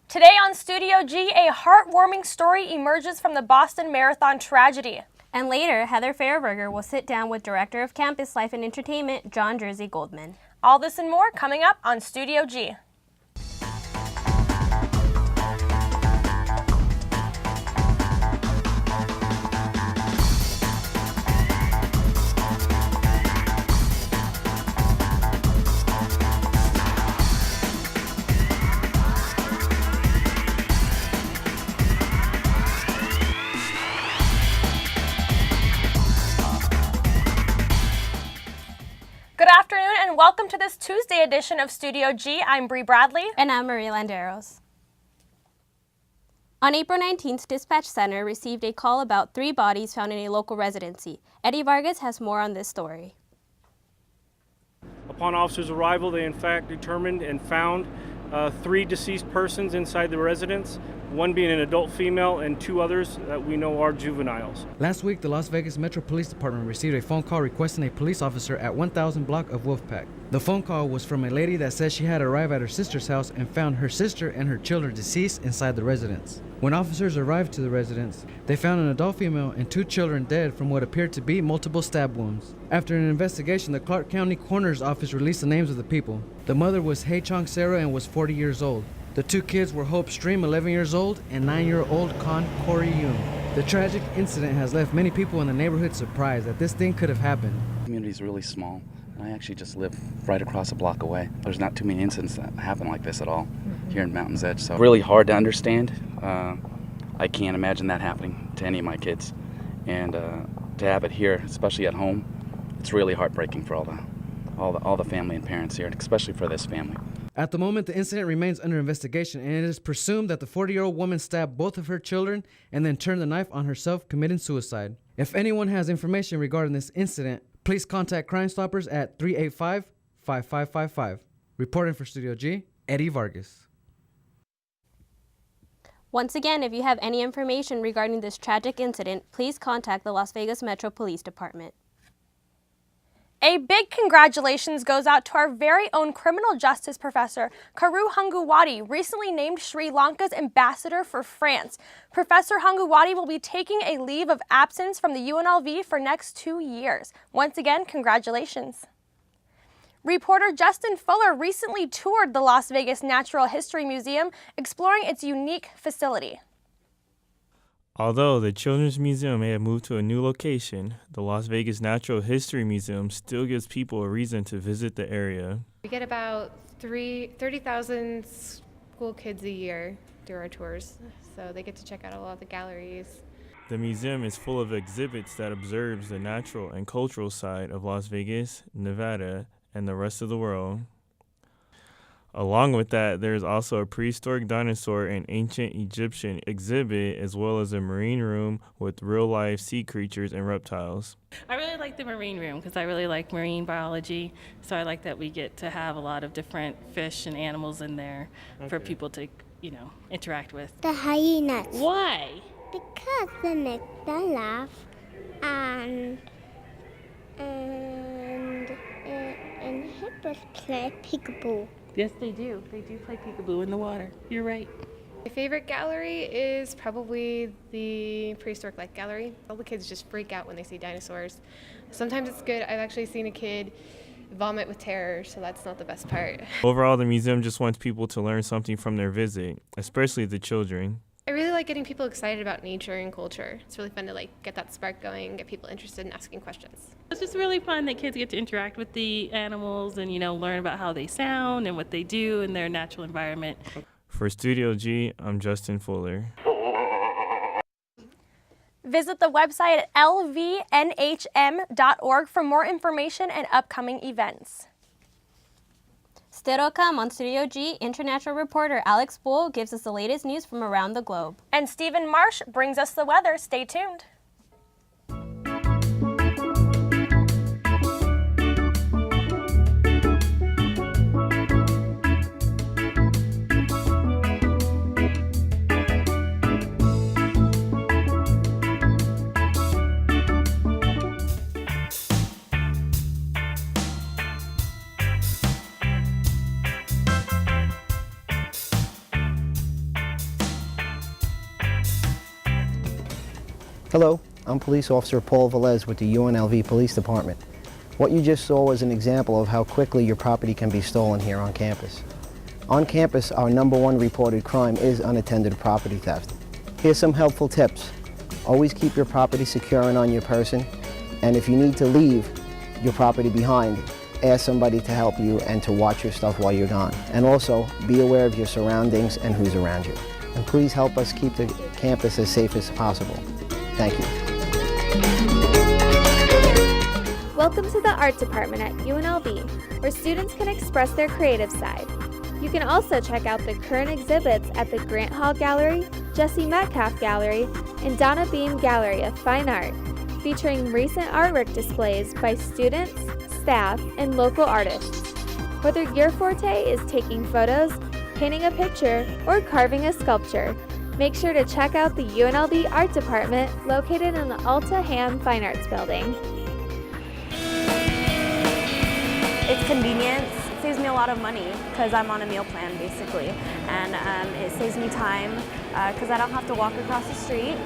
Today on Studio G, a heartwarming story emerges from the Boston Marathon tragedy. And later, Heather Fairberger will sit down with Director of Campus Life and Entertainment, John Jersey Goldman. All this and more coming up on Studio G. Good afternoon and welcome to this Tuesday edition of Studio G. I'm Bree Bradley. And I'm Marie Landeros. On April 19th, Dispatch Center received a call about 3 bodies found in a local residency. Eddie Vargas has more on this story. Upon officers' arrival, they in fact determined and found 3 deceased persons inside the residence, one being an adult female and 2 others that we know are juveniles. Last week, the Las Vegas Metro Police Department received a phone call requesting a police officer at 1000 block of Wolfpack. The phone call was from a lady that said she had arrived at her sister's house and found her sister and her children deceased inside the residence. When officers arrived to the residence, they found an adult female and 2 children dead from what appeared to be multiple stab wounds. After an investigation, the Clark County Coroner's Office released the names of the people. The mother was Hei Chong Sarah and was 40 years old. The 2 kids were Hope Stream, 11 years old, and 9-year-old Con Corey Yoon. The tragic incident has left many people in the neighborhood surprised that this thing could have happened. The community is really small. I actually just live right across a block away. There's not too many incidents that happen like this at all here in Mountain's Edge. So really hard to understand. I can't imagine that happening to any of my kids. And to have it here, especially at home, it's really heartbreaking for all the family and parents here, and especially for this family. At the moment, the incident remains under investigation, and it is presumed that the 40-year-old woman stabbed both of her children and then turned the knife on herself, committing suicide. If anyone has information regarding this incident, please contact Crime Stoppers at 385-5555. Reporting for Studio G, Eddie Vargas. Once again, if you have any information regarding this tragic incident, please contact the Las Vegas Metro Police Department. A big congratulations goes out to our very own criminal justice professor, Karu Hangawati, recently named Sri Lanka's ambassador for France. Professor Hangawati will be taking a leave of absence from the UNLV for next 2 years. Once again, congratulations. Reporter Justin Fuller recently toured the Las Vegas Natural History Museum, exploring its unique facility. Although the Children's Museum may have moved to a new location, the Las Vegas Natural History Museum still gives people a reason to visit the area. We get about 30,000 school kids a year through our tours, so they get to check out a lot of the galleries. The museum is full of exhibits that observes the natural and cultural side of Las Vegas, Nevada, and the rest of the world. Along with that, there is also a prehistoric dinosaur and ancient Egyptian exhibit, as well as a marine room with real-life sea creatures and reptiles. I really like the marine room because I really like marine biology, so I like that we get to have a lot of different fish and animals in there for people to, interact with. The hyenas. Why? Because they make them laugh and hippos play peekaboo. Yes, they do. They do play peekaboo in the water. You're right. My favorite gallery is probably the Prehistoric Life Gallery. All the kids just freak out when they see dinosaurs. Sometimes it's good. I've actually seen a kid vomit with terror, so that's not the best part. Overall, the museum just wants people to learn something from their visit, especially the children. I really like getting people excited about nature and culture. It's really fun to get that spark going, get people interested in asking questions. It's just really fun that kids get to interact with the animals and, learn about how they sound and what they do in their natural environment. For Studio G, I'm Justin Fuller. Visit the website at lvnhm.org for more information and upcoming events. Still to come on Studio G, international reporter Alex Bull gives us the latest news from around the globe. And Stephen Marsh brings us the weather. Stay tuned. Hello, I'm Police Officer Paul Velez with the UNLV Police Department. What you just saw was an example of how quickly your property can be stolen here on campus. On campus, our #1 reported crime is unattended property theft. Here's some helpful tips. Always keep your property secure and on your person, and if you need to leave your property behind, ask somebody to help you and to watch your stuff while you're gone. And also, be aware of your surroundings and who's around you. And please help us keep the campus as safe as possible. Thank you. Welcome to the Art Department at UNLV, where students can express their creative side. You can also check out the current exhibits at the Grant Hall Gallery, Jesse Metcalf Gallery, and Donna Beam Gallery of Fine Art, featuring recent artwork displays by students, staff, and local artists. Whether your forte is taking photos, painting a picture, or carving a sculpture, make sure to check out the UNLV Art Department located in the Alta Ham Fine Arts Building. It's convenience. It saves me a lot of money because I'm on a meal plan basically, and it saves me time because I don't have to walk across the street.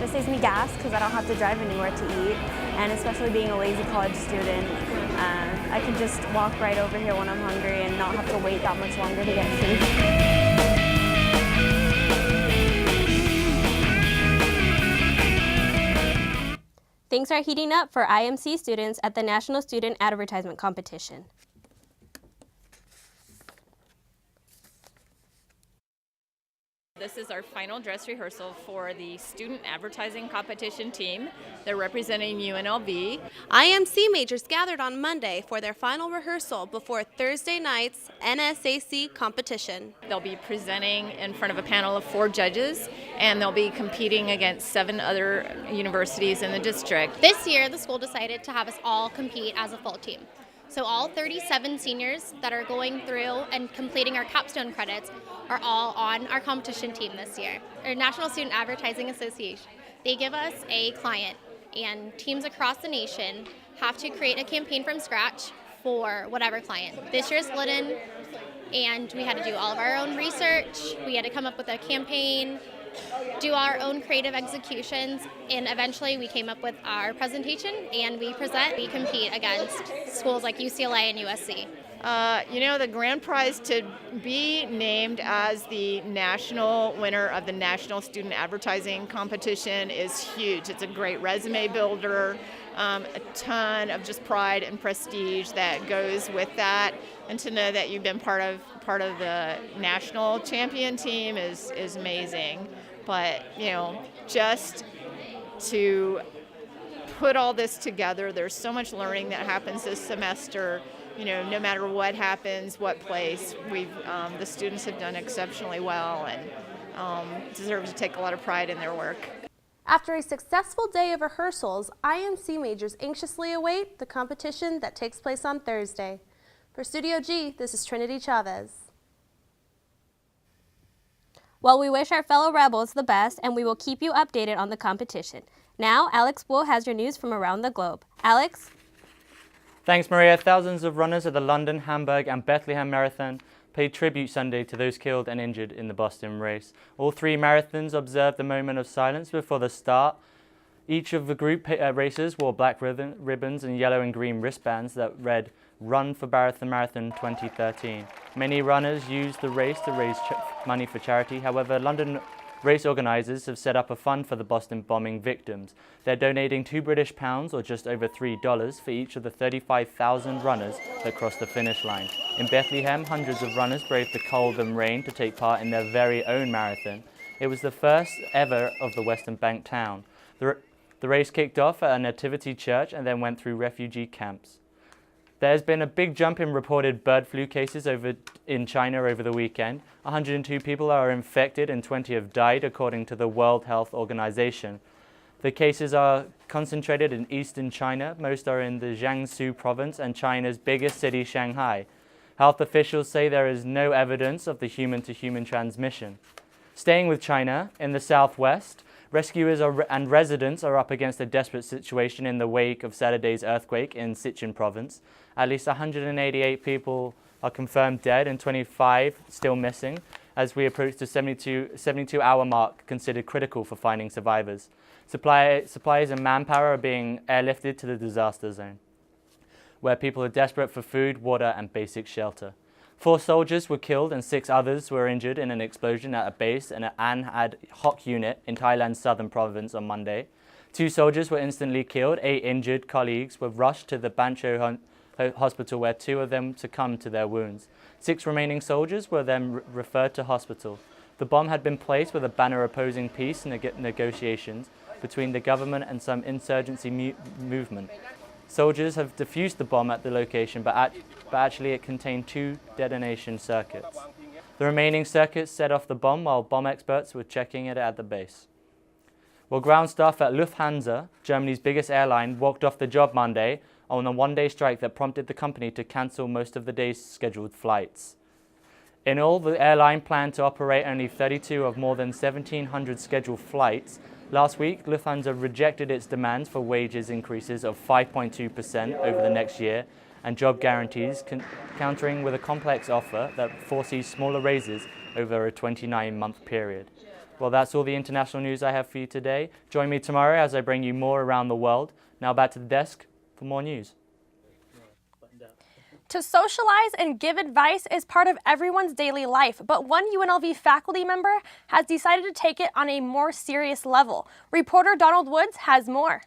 It saves me gas because I don't have to drive anywhere to eat, and especially being a lazy college student, I can just walk right over here when I'm hungry and not have to wait that much longer to get food. Things are heating up for IMC students at the National Student Advertisement Competition. This is our final dress rehearsal for the Student Advertising Competition team. They're representing UNLV. IMC majors gathered on Monday for their final rehearsal before Thursday night's NSAC competition. They'll be presenting in front of a panel of 4 judges, and they'll be competing against 7 other universities in the district. This year, the school decided to have us all compete as a full team. So all 37 seniors that are going through and completing our capstone credits are all on our competition team this year. Our National Student Advertising Association, they give us a client, and teams across the nation have to create a campaign from scratch for whatever client. This year's Glidden, and we had to do all of our own research. We had to come up with a campaign, do our own creative executions, and eventually we came up with our presentation and we present. We compete against schools like UCLA and USC. You know, the grand prize to be named as the national winner of the National Student Advertising Competition is huge. It's a great resume builder, a ton of just pride and prestige that goes with that, and to know that you've been part of the national champion team is amazing. But, you know, just to put all this together, there's so much learning that happens this semester. You know, no matter what happens, what place, the students have done exceptionally well and deserve to take a lot of pride in their work. After a successful day of rehearsals, IMC majors anxiously await the competition that takes place on Thursday. For Studio G, this is Trinity Chavez. Well, we wish our fellow rebels the best, and we will keep you updated on the competition. Now, Alex Bull has your news from around the globe. Alex? Thanks, Maria. Thousands of runners at the London, Hamburg, and Bethlehem Marathon paid tribute Sunday to those killed and injured in the Boston race. All 3 marathons observed a moment of silence before the start. Each of the group racers wore black ribbons and yellow and green wristbands that read, "Run for Marathon 2013. Many runners used the race to raise money for charity. However, London race organisers have set up a fund for the Boston bombing victims. They're donating £2 or just over $3 for each of the 35,000 runners that crossed the finish line. In Bethlehem, hundreds of runners braved the cold and rain to take part in their very own marathon. It was the first ever of the Western Bank town. The race kicked off at a nativity church and then went through refugee camps. There's been a big jump in reported bird flu cases in China over the weekend. 102 people are infected and 20 have died, according to the World Health Organization. The cases are concentrated in eastern China. Most are in the Jiangsu province and China's biggest city, Shanghai. Health officials say there is no evidence of the human-to-human transmission. Staying with China, in the southwest, rescuers and residents are up against a desperate situation in the wake of Saturday's earthquake in Sichuan province. At least 188 people are confirmed dead and 25 still missing, as we approach the 72-hour mark considered critical for finding survivors. Supplies and manpower are being airlifted to the disaster zone, where people are desperate for food, water, and basic shelter. 4 soldiers were killed and 6 others were injured in an explosion at a base in an ad hoc unit in Thailand's southern province on Monday. 2 soldiers were instantly killed. 8 injured colleagues were rushed to the Bancho hospital, where 2 of them succumbed to their wounds. 6 remaining soldiers were then referred to hospital. The bomb had been placed with a banner opposing peace negotiations between the government and some insurgency movement. Soldiers have defused the bomb at the location, but actually it contained 2 detonation circuits. The remaining circuits set off the bomb while bomb experts were checking it at the base. Well, ground staff at Lufthansa, Germany's biggest airline, walked off the job Monday on a one-day strike that prompted the company to cancel most of the day's scheduled flights. In all, the airline planned to operate only 32 of more than 1,700 scheduled flights. Last week, Lufthansa rejected its demands for wages increases of 5.2% over the next year and job guarantees, countering with a complex offer that foresees smaller raises over a 29-month period. Well, that's all the international news I have for you today. Join me tomorrow as I bring you more around the world. Now back to the desk for more news. To socialize and give advice is part of everyone's daily life, but one UNLV faculty member has decided to take it on a more serious level. Reporter Donald Woods has more.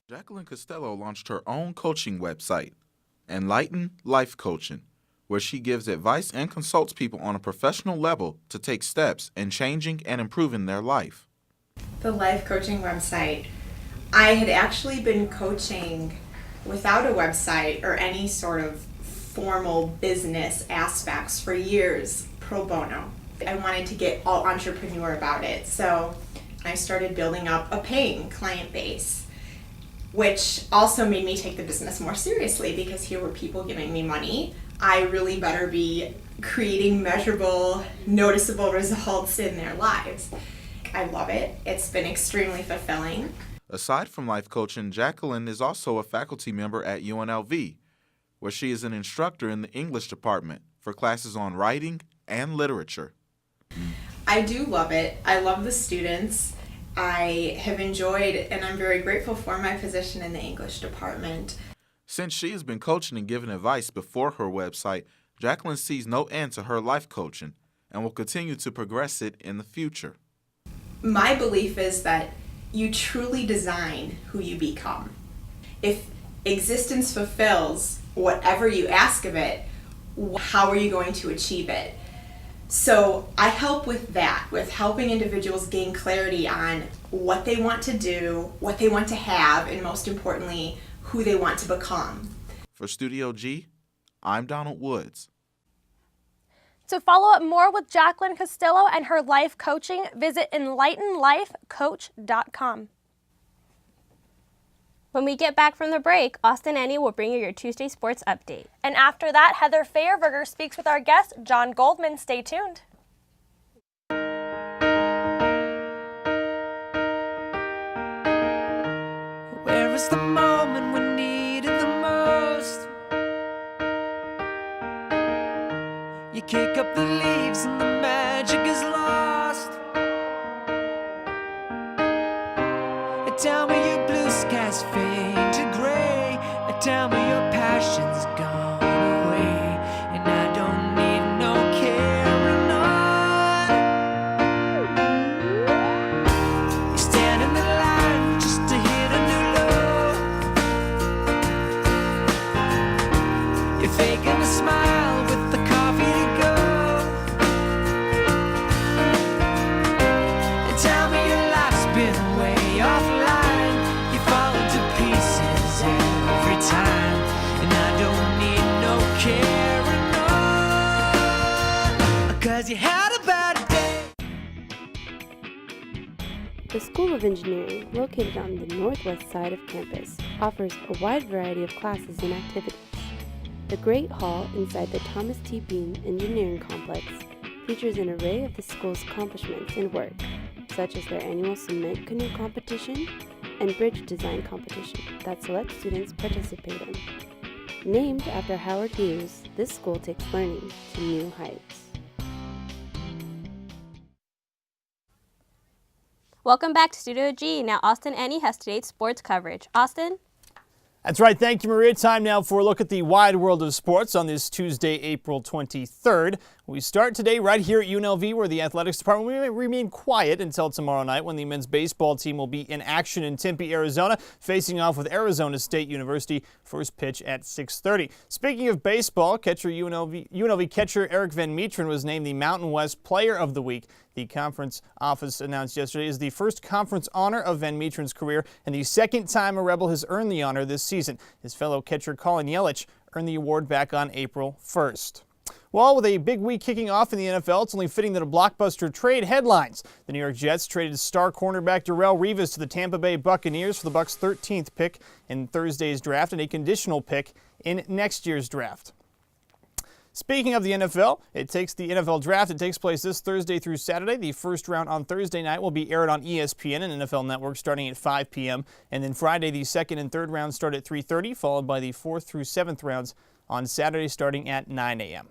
Jacqueline Costello launched her own coaching website, Enlighten Life Coaching, where she gives advice and consults people on a professional level to take steps in changing and improving their life. The life coaching website. I had actually been coaching without a website or any sort of formal business aspects for years pro bono. I wanted to get all entrepreneur about it, so I started building up a paying client base, which also made me take the business more seriously because here were people giving me money. I really better be creating measurable, noticeable results in their lives. I love it. It's been extremely fulfilling. Aside from life coaching, Jacqueline is also a faculty member at UNLV, where she is an instructor in the English department for classes on writing and literature. I do love it. I love the students. I have enjoyed and I'm very grateful for my position in the English department. Since she has been coaching and giving advice before her website, Jacqueline sees no end to her life coaching and will continue to progress it in the future. My belief is that you truly design who you become. If existence fulfills whatever you ask of it, how are you going to achieve it? So I help with that, with helping individuals gain clarity on what they want to do, what they want to have, and most importantly, who they want to become. For Studio G, I'm Donald Woods. To follow up more with Jacqueline Costello and her life coaching, visit enlightenlifecoach.com. When we get back from the break, Austin Annie will bring you your Tuesday sports update. And after that, Heather Feyerberger speaks with our guest, John Goldman. Stay tuned. Where is the moment we needed the most? You kick up the leaves and the magic is lost. Tell me your blue skies fade to gray. Tell me your passion's gone away. And I don't need no carrying on. You stand in the line just to hit a new low. You're faking a smile with the coffee to go. And tell me your life's been way offline. You fall into pieces every time. And I don't need no carrying on. 'Cause you had a bad day. The School of Engineering, located on the northwest side of campus, offers a wide variety of classes and activities. The Great Hall inside the Thomas T. Bean Engineering Complex features an array of the school's accomplishments and work, such as their annual cement canoe competition and bridge design competition that select students participate in. Named after Howard Hughes, this school takes learning to new heights. Welcome back to Studio G. Now Austin Annie has today's sports coverage. Austin? That's right. Thank you, Maria. Time now for a look at the wide world of sports on this Tuesday, April 23rd. We start today right here at UNLV, where the athletics department will remain quiet until tomorrow night when the men's baseball team will be in action in Tempe, Arizona, facing off with Arizona State University. First pitch at 6:30. Speaking of baseball, UNLV catcher Eric Van Meteren was named the Mountain West Player of the Week. The conference office announced yesterday is the first conference honor of Van Meteren's career and the second time a Rebel has earned the honor this season. His fellow catcher Colin Yelich earned the award back on April 1st. Well, with a big week kicking off in the NFL, it's only fitting that a blockbuster trade headlines. The New York Jets traded star cornerback Darrelle Revis to the Tampa Bay Buccaneers for the Bucs' 13th pick in Thursday's draft and a conditional pick in next year's draft. Speaking of the NFL, the NFL draft. It takes place this Thursday through Saturday. The first round on Thursday night will be aired on ESPN and NFL Network starting at 5 p.m. And then Friday, the second and third rounds start at 3:30, followed by the fourth through seventh rounds on Saturday starting at 9 a.m.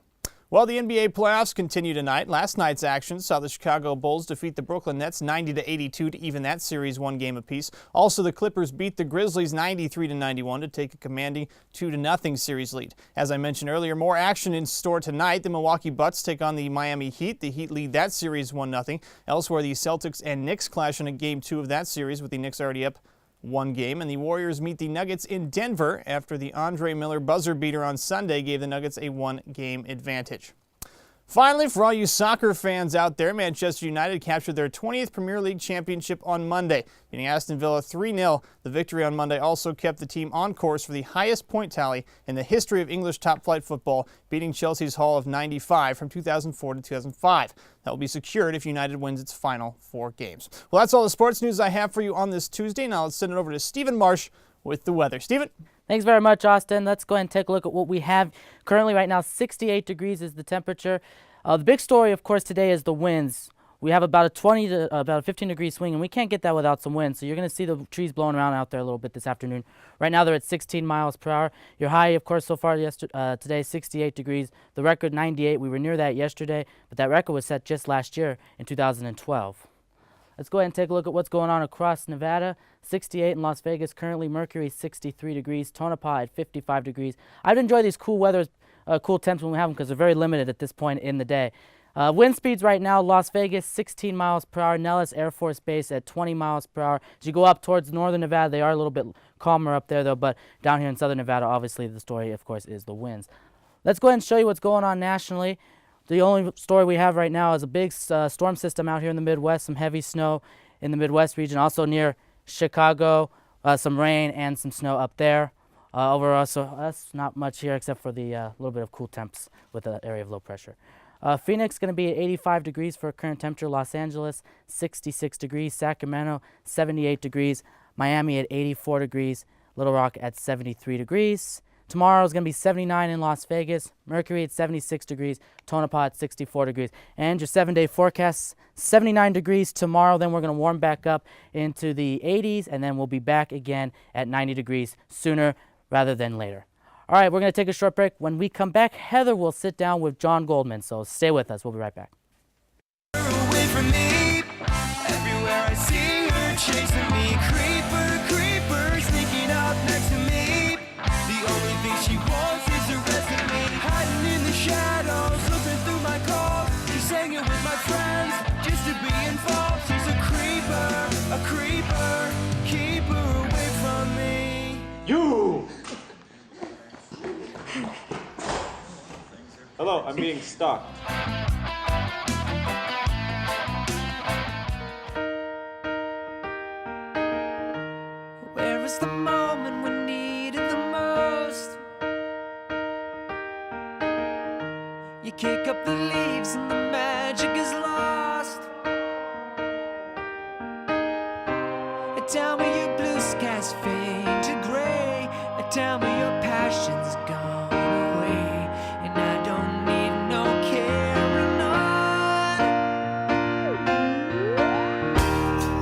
Well, the NBA playoffs continue tonight. Last night's action saw the Chicago Bulls defeat the Brooklyn Nets 90-82 to even that series one game apiece. Also, the Clippers beat the Grizzlies 93-91 to take a commanding 2-0 series lead. As I mentioned earlier, more action in store tonight. The Milwaukee Bucks take on the Miami Heat. The Heat lead that series 1-0. Elsewhere, the Celtics and Knicks clash in a game 2 of that series, with the Knicks already up one game, and the Warriors meet the Nuggets in Denver after the Andre Miller buzzer beater on Sunday gave the Nuggets a one-game advantage. Finally, for all you soccer fans out there, Manchester United captured their 20th Premier League championship on Monday, beating Aston Villa 3-0. The victory on Monday also kept the team on course for the highest point tally in the history of English top-flight football, beating Chelsea's haul of 95 from 2004 to 2005. That will be secured if United wins its final 4 games. Well, that's all the sports news I have for you on this Tuesday. Now let's send it over to Stephen Marsh with the weather. Stephen? Thanks very much, Austin. Let's go ahead and take a look at what we have. Currently right now, 68 degrees is the temperature. The big story, of course, today is the winds. We have about a 20 to about a 15 degree swing, and we can't get that without some wind. So you're going to see the trees blowing around out there a little bit this afternoon. Right now they're at 16 miles per hour. Your high, of course, so far today, 68 degrees. The record 98. We were near that yesterday, but that record was set just last year in 2012. Let's go ahead and take a look at what's going on across Nevada. 68 in Las Vegas. Currently Mercury 63 degrees. Tonopah at 55 degrees. I'd enjoy these cool temps when we have them because they're very limited at this point in the day. Wind speeds right now, Las Vegas 16 miles per hour. Nellis Air Force Base at 20 miles per hour. As you go up towards northern Nevada, they are a little bit calmer up there though, but down here in southern Nevada, obviously the story, of course, is the winds. Let's go ahead and show you what's going on nationally. The only story we have right now is a big storm system out here in the Midwest, some heavy snow in the Midwest region, also near Chicago, some rain and some snow up there. Overall, so that's not much here except for the little bit of cool temps with the area of low pressure. Phoenix going to be at 85 degrees for current temperature. Los Angeles, 66 degrees. Sacramento, 78 degrees. Miami at 84 degrees. Little Rock at 73 degrees. Tomorrow is going to be 79 in Las Vegas. Mercury at 76 degrees. Tonopah at 64 degrees. And your 7-day forecast, 79 degrees tomorrow. Then we're going to warm back up into the 80s, and then we'll be back again at 90 degrees sooner rather than later. All right, we're going to take a short break. When we come back, Heather will sit down with John Goldman, so stay with us. We'll be right back. Away from me, everywhere I see her chasing me, creeper, creeper, sneaking up next to me. The only thing she wants is a resume, hiding in the shadows, looking through my calls. She's hanging with my friends just to be involved. She's a creeper, keep her away from me. You! Hello, I'm being stalked. Where is the moment we needed the most? You kick up the leaves and the magic is lost. Tell me your blue skies fade to gray. Tell me your passion's gone away, and I don't need no carrying on.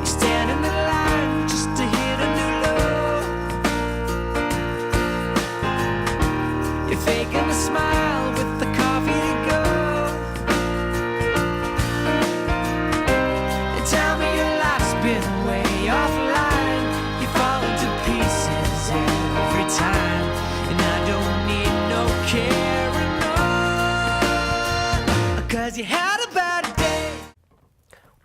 You stand in the line just to hit a new low. You're faking a smile with the coffee to go. And tell me your life's been 'cause you had a bad day.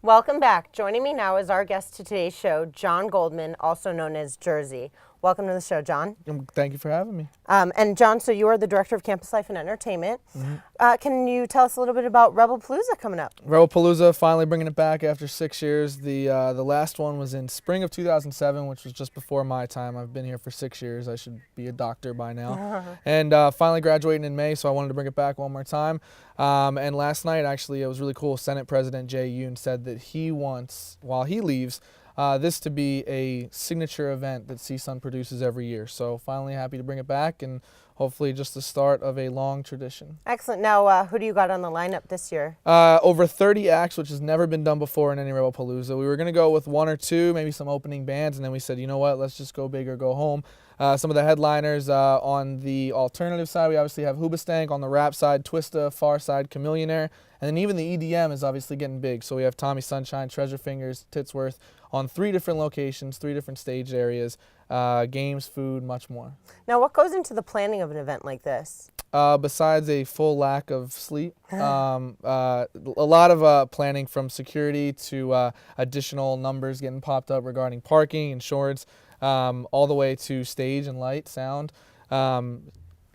Welcome back. Joining me now is our guest to today's show, John Goldman, also known as Jersey. Welcome to the show, John. Thank you for having me. And John, so you are the Director of Campus Life and Entertainment. Can you tell us a little bit about Rebelpalooza coming up? Rebelpalooza, finally bringing it back after 6 years. The last one was in spring of 2007, which was just before my time. I've been here for 6 years. I should be a doctor by now. And finally graduating in May, so I wanted to bring it back one more time. And last night, actually, it was really cool. Senate President Jay Yoon said that he wants, while he leaves, this to be a signature event that CSUN produces every year. So finally happy to bring it back, and hopefully just the start of a long tradition. Excellent. Now, who do you got on the lineup this year? Over 30 acts, which has never been done before in any Rebelpalooza. We were going to go with one or two, maybe some opening bands, and then we said, you know what, let's just go big or go home. Some of the headliners on the alternative side, we obviously have Hoobastank. On the rap side, Twista, Far Side, Chamillionaire. And then even the EDM is obviously getting big. So we have Tommy Sunshine, Treasure Fingers, Titsworth on 3 different locations, 3 different stage areas, games, food, much more. Now, what goes into the planning of an event like this? Besides a full lack of sleep, a lot of planning, from security to additional numbers getting popped up regarding parking, insurance, all the way to stage and light, sound,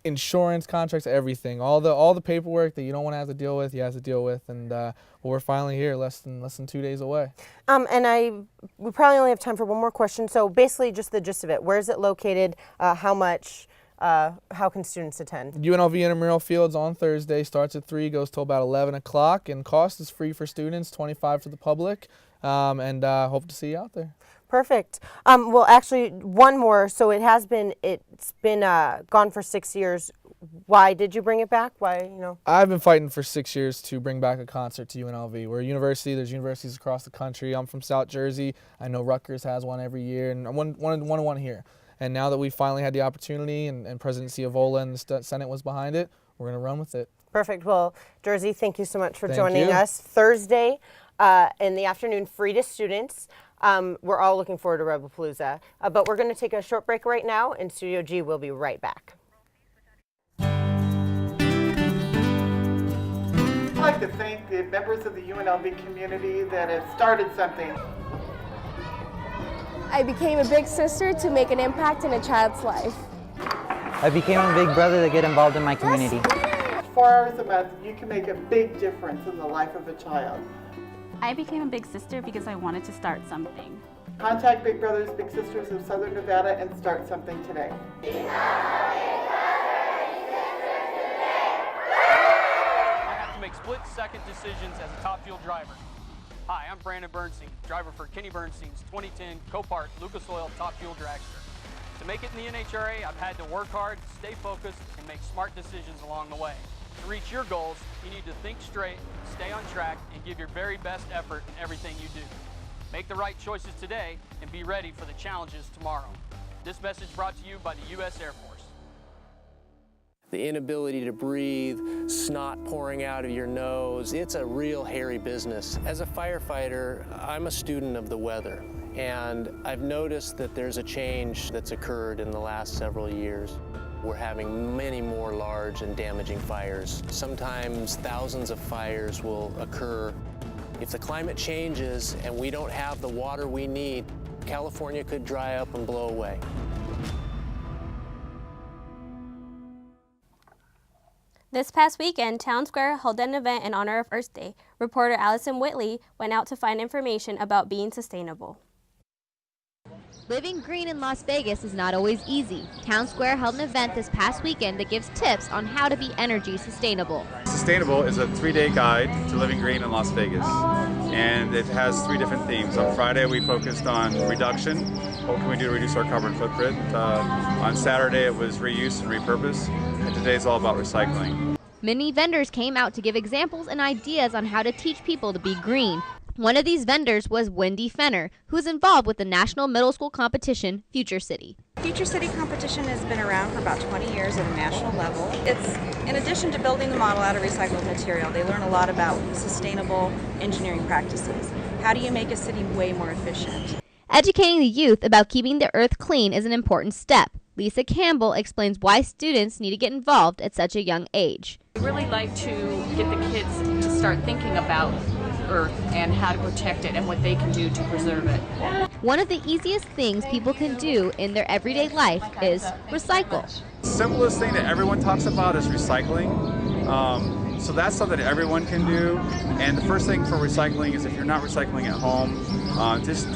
insurance, contracts, everything. All the paperwork that you don't want to have to deal with, you have to deal with. And well, we're finally here, less than 2 days away. And we probably only have time for one more question. So basically, just the gist of it. Where is it located? How much? How can students attend? UNLV Intramural Fields on Thursday, starts at 3, goes till about 11 o'clock, and cost is free for students, $25 for the public, and hope to see you out there. Perfect. Well, actually, one more. So it's been gone for 6 years. Why did you bring it back? Why, you know? I've been fighting for 6 years to bring back a concert to UNLV. We're a university. There's universities across the country. I'm from South Jersey. I know Rutgers has one every year, and I wanted one here. And now that we finally had the opportunity, and President Ciovola and the Senate was behind it, we're going to run with it. Perfect. Well, Jersey, thank you so much for joining us. Thursday in the afternoon, free to students. We're all looking forward to Rebelpalooza. But we're going to take a short break right now, and Studio G will be right back. I'd like to thank the members of the UNLV community that have started something. I became a big sister to make an impact in a child's life. I became a big brother to get involved in my community. 4 hours a month, you can make a big difference in the life of a child. I became a big sister because I wanted to start something. Contact Big Brothers Big Sisters of Southern Nevada and start something today. I have to make split-second decisions as a top fuel driver. Hi, I'm Brandon Bernstein, driver for Kenny Bernstein's 2010 Copart Lucas Oil Top Fuel Dragster. To make it in the NHRA, I've had to work hard, stay focused, and make smart decisions along the way. To reach your goals, you need to think straight, stay on track, and give your very best effort in everything you do. Make the right choices today and be ready for the challenges tomorrow. This message brought to you by the U.S. Air Force. The inability to breathe, snot pouring out of your nose, it's a real hairy business. As a firefighter, I'm a student of the weather, and I've noticed that there's a change that's occurred in the last several years. We're having many more large and damaging fires. Sometimes thousands of fires will occur. If the climate changes and we don't have the water we need, California could dry up and blow away. This past weekend, Town Square held an event in honor of Earth Day. Reporter Allison Whitley went out to find information about being sustainable. Living green in Las Vegas is not always easy. Town Square held an event this past weekend that gives tips on how to be energy sustainable. Sustainable is a 3-day guide to living green in Las Vegas, and it has 3 different themes. On Friday, we focused on reduction. What can we do to reduce our carbon footprint? On Saturday, it was reuse and repurpose, and today's all about recycling. Many vendors came out to give examples and ideas on how to teach people to be green. One of these vendors was Wendy Fenner, who is involved with the national middle school competition, Future City. Future City competition has been around for about 20 years at a national level. It's, in addition to building the model out of recycled material, they learn a lot about sustainable engineering practices. How do you make a city way more efficient? Educating the youth about keeping the earth clean is an important step. Lisa Campbell explains why students need to get involved at such a young age. We really like to get the kids to start thinking about Earth and how to protect it and what they can do to preserve it. One of the easiest things people can do in their everyday life is recycle. The simplest thing that everyone talks about is recycling. So that's something that everyone can do. And the first thing for recycling is if you're not recycling at home, just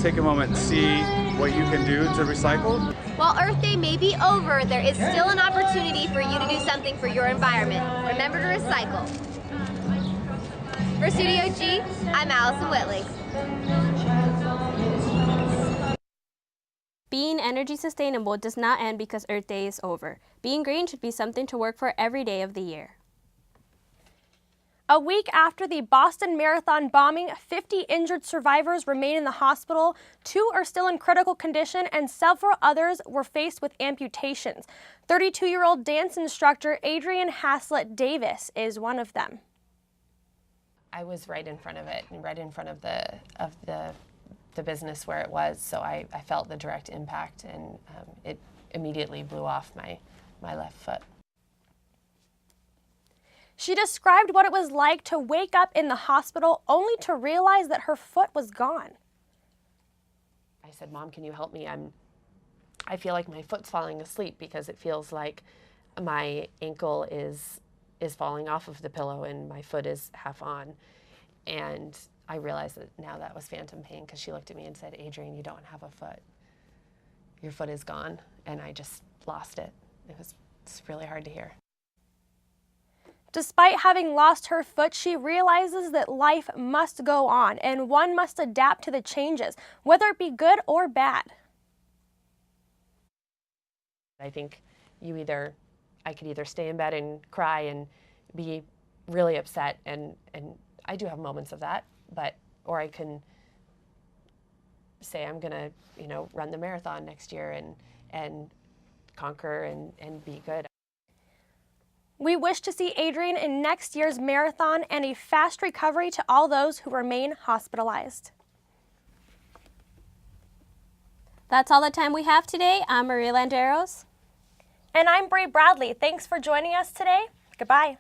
take a moment and see what you can do to recycle. While Earth Day may be over, there is still an opportunity for you to do something for your environment. Remember to recycle. For Studio G, I'm Allison Whitley. Being energy sustainable does not end because Earth Day is over. Being green should be something to work for every day of the year. A week after the Boston Marathon bombing, 50 injured survivors remain in the hospital. 2 are still in critical condition, and several others were faced with amputations. 32-year-old dance instructor Adrian Haslett Davis is one of them. I was right in front of it, and right in front of the business where it was, so I felt the direct impact, and it immediately blew off my left foot. She described what it was like to wake up in the hospital only to realize that her foot was gone. I said, "Mom, can you help me? I feel like my foot's falling asleep because it feels like my ankle is falling off of the pillow and my foot is half on." And I realized that now that was phantom pain because she looked at me and said, "Adrian, you don't have a foot. Your foot is gone." And I just lost it. It's really hard to hear. Despite having lost her foot, she realizes that life must go on and one must adapt to the changes, whether it be good or bad. I think I could either stay in bed and cry and be really upset, and I do have moments of that, or I can say I'm gonna, run the marathon next year and conquer and be good. We wish to see Adrian in next year's marathon and a fast recovery to all those who remain hospitalized. That's all the time we have today. I'm Maria Landeros. And I'm Bree Bradley. Thanks for joining us today. Goodbye.